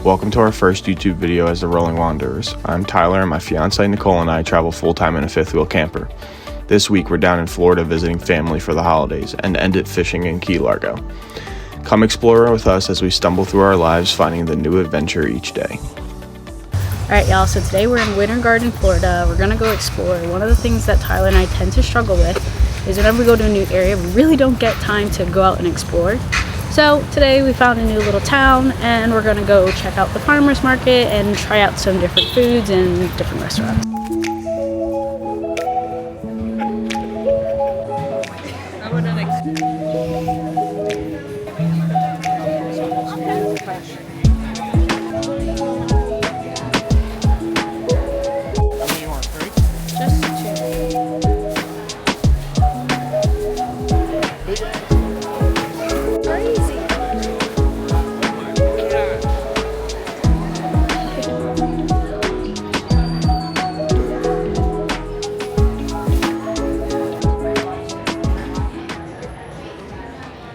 Welcome to our first YouTube video as the Rolling Wanderers. I'm Tyler and my fiance Nicole and I travel full-time in a fifth wheel camper. This week we're down in Florida visiting family for the holidays and end it fishing in Key Largo. Come explore with us as we stumble through our lives finding the new adventure each day. Alright y'all, so today we're in Winter Garden, Florida. We're gonna go explore. One of the things that Tyler and I tend to struggle with is whenever we go to a new area, we really don't get time to go out and explore. So today we found a new little town and we're gonna go check out the farmer's market and try out some different foods and different restaurants.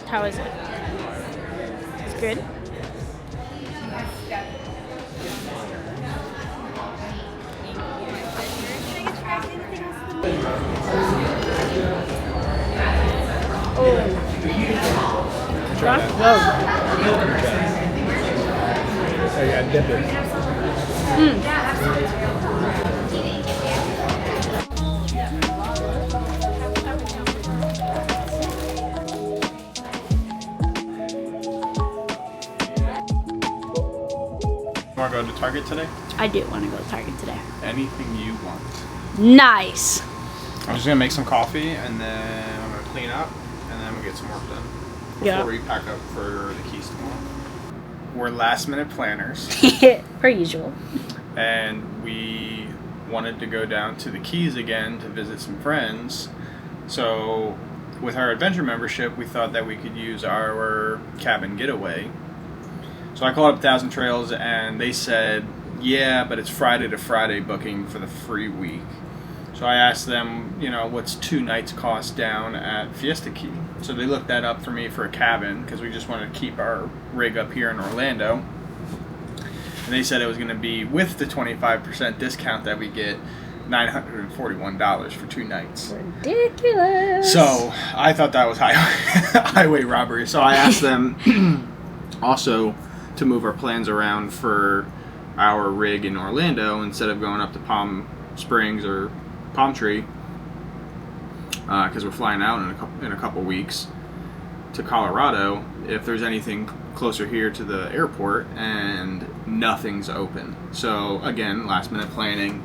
How is it? It's good? Try that. Whoa. Oh yeah, dip it. Want to go to Target today? I do want to go to Target today. Anything you want. Nice. I'm just gonna make some coffee and then I'm gonna clean up and then I'm gonna get some work done before we pack up for the Keys tomorrow. We're last minute planners. Per usual. And we wanted to go down to the Keys again to visit some friends. So with our adventure membership, we thought that we could use our cabin getaway. So I called up 1,000 Trails and they said, yeah, but it's Friday to Friday booking for the free week. So I asked them, you know, what's 2 nights cost down at Fiesta Key? So they looked that up for me for a cabin because we just wanted to keep our rig up here in Orlando. And they said it was going to be, with the 25% discount that we get, $941 for 2 nights. Ridiculous. So I thought that was highway robbery. So I asked them also to move our plans around for our rig in Orlando instead of going up to Palm Springs or Palm Tree, because we're flying out in a couple weeks to Colorado, if there's anything closer here to the airport, and nothing's open. So again, last minute planning.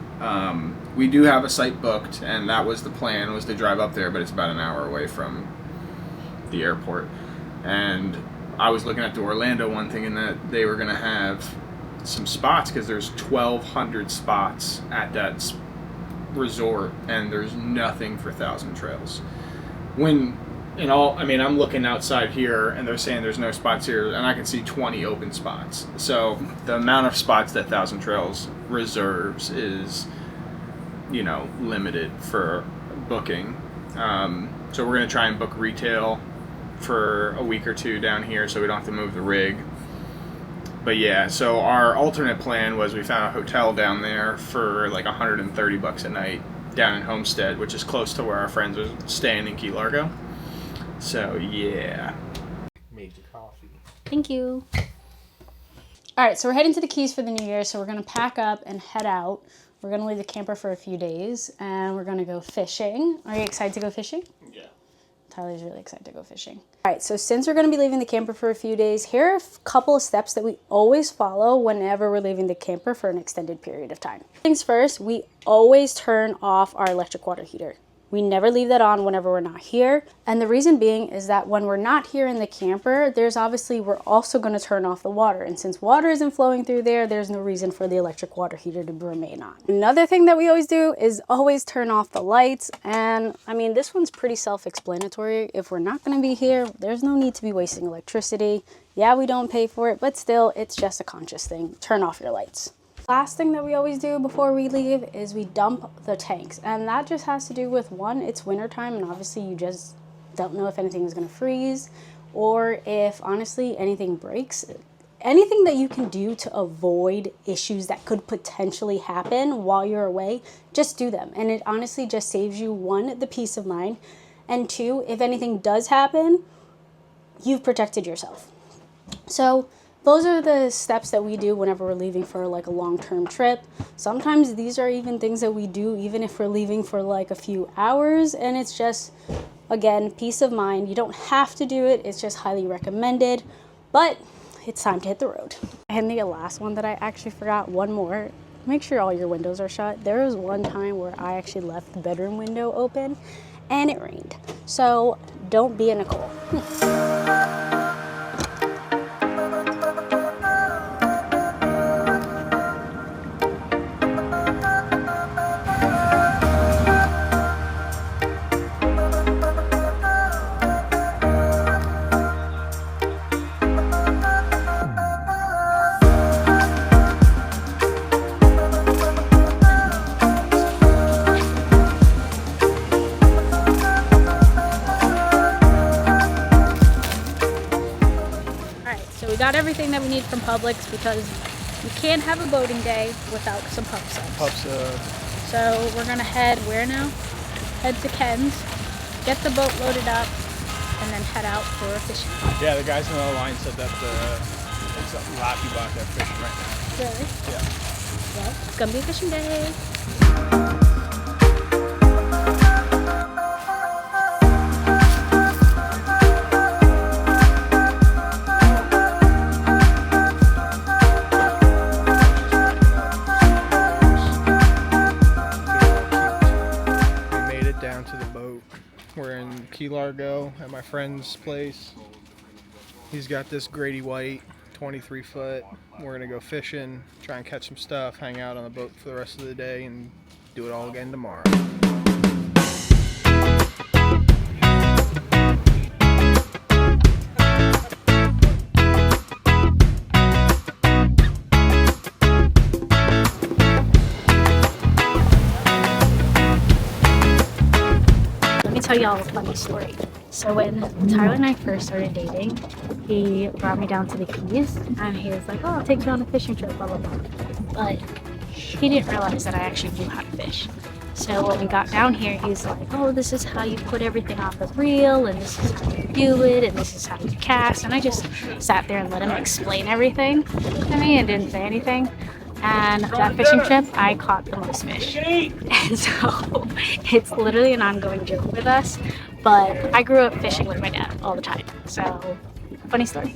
We do have a site booked, and that was the plan, was to drive up there, but it's about an hour away from the airport. And I was looking at the Orlando one, thinking that they were going to have some spots because there's 1,200 spots at that resort, and there's nothing for 1,000 Trails. When in all, I mean, I'm looking outside here, and they're saying there's no spots here, and I can see 20 open spots. So the amount of spots that 1,000 Trails reserves is, you know, limited for booking. So we're going to try and book retail for a week or 2 down here so we don't have to move the rig. But yeah, so our alternate plan was we found a hotel down there for like $130 a night down in Homestead, which is close to where our friends are staying in Key Largo. So yeah. Made the coffee. Thank you. Alright, so we're heading to the Keys for the New Year, so we're going to pack up and head out. We're going to leave the camper for a few days, and we're going to go fishing. Are you excited to go fishing? Yeah. Tyler's really excited to go fishing. All right, so since we're going to be leaving the camper for a few days, here are a couple of steps that we always follow whenever we're leaving the camper for an extended period of time. Things first, we always turn off our electric water heater. We never leave that on whenever we're not here. And the reason being is that when we're not here in the camper, we're also going to turn off the water. And since water isn't flowing through there, there's no reason for the electric water heater to remain on. Another thing that we always do is always turn off the lights. And I mean, this one's pretty self-explanatory. If we're not going to be here, there's no need to be wasting electricity. Yeah, we don't pay for it, but still, it's just a conscious thing. Turn off your lights. Last thing that we always do before we leave is we dump the tanks, and that just has to do with, one, it's wintertime, and obviously you just don't know if anything is going to freeze, or if honestly anything breaks. anything that you can do to avoid issues that could potentially happen while you're away, just do them. And it honestly just saves you, one, the peace of mind, and two, if anything does happen, you've protected yourself. So those are the steps that we do whenever we're leaving for like a long-term trip. Sometimes these are even things that we do even if we're leaving for like a few hours, and it's just, again, peace of mind. You don't have to do it, it's just highly recommended, but it's time to hit the road. And the last one that I actually forgot, one more, make sure all your windows are shut. There was one time where I actually left the bedroom window open and it rained. So don't be a Nicole. We got everything that we need from Publix because you can't have a boating day without some pub subs. So we're gonna head where now? Head to Ken's, get the boat loaded up, and then head out for fishing. Yeah, the guys on the line said that it's a lappy out there fishing right now. Really? Yeah. Well, it's gonna be a fishing day. To the boat. We're in Key Largo at my friend's place. He's got this Grady White 23 foot. We're gonna go fishing, try and catch some stuff, hang out on the boat for the rest of the day, and do it all again tomorrow. Tell y'all a funny story. So when Tyler and I first started dating, he brought me down to the Keys and he was like, oh, I'll take you on a fishing trip, blah blah blah. But he didn't realize that I actually knew how to fish. So when we got down here, he was like, oh, this is how you put everything on the reel, and this is how you do it, and this is how you cast. And I just sat there and let him explain everything to me and didn't say anything. And that fishing trip, I caught the most fish. And so it's literally an ongoing joke with us. But I grew up fishing with my dad all the time. So, funny story.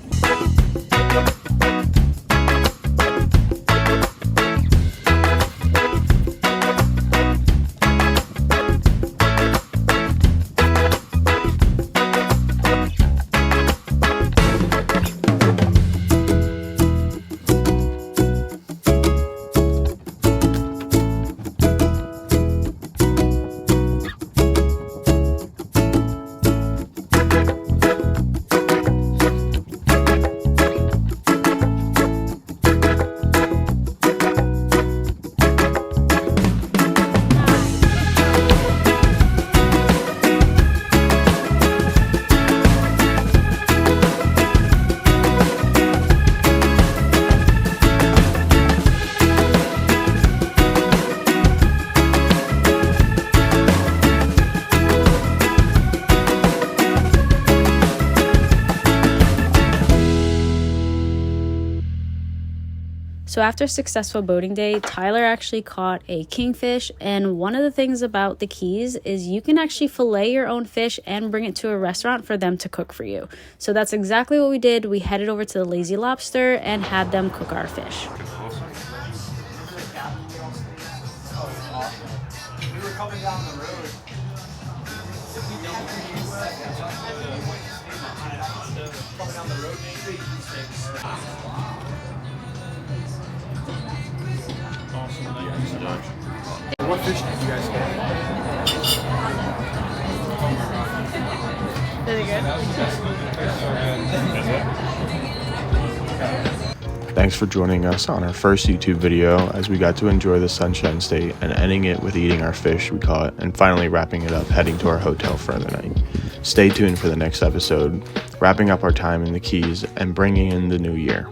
So after a successful boating day, Tyler actually caught a kingfish, and one of the things about the Keys is you can actually fillet your own fish and bring it to a restaurant for them to cook for you. So that's exactly what we did. We headed over to the Lazy Lobster and had them cook our fish. We were coming down the road. What fish did you guys get? Really good. Thanks for joining us on our first YouTube video as we got to enjoy the Sunshine State and ending it with eating our fish we caught and finally wrapping it up heading to our hotel for the night. Stay tuned for the next episode, wrapping up our time in the Keys and bringing in the new year.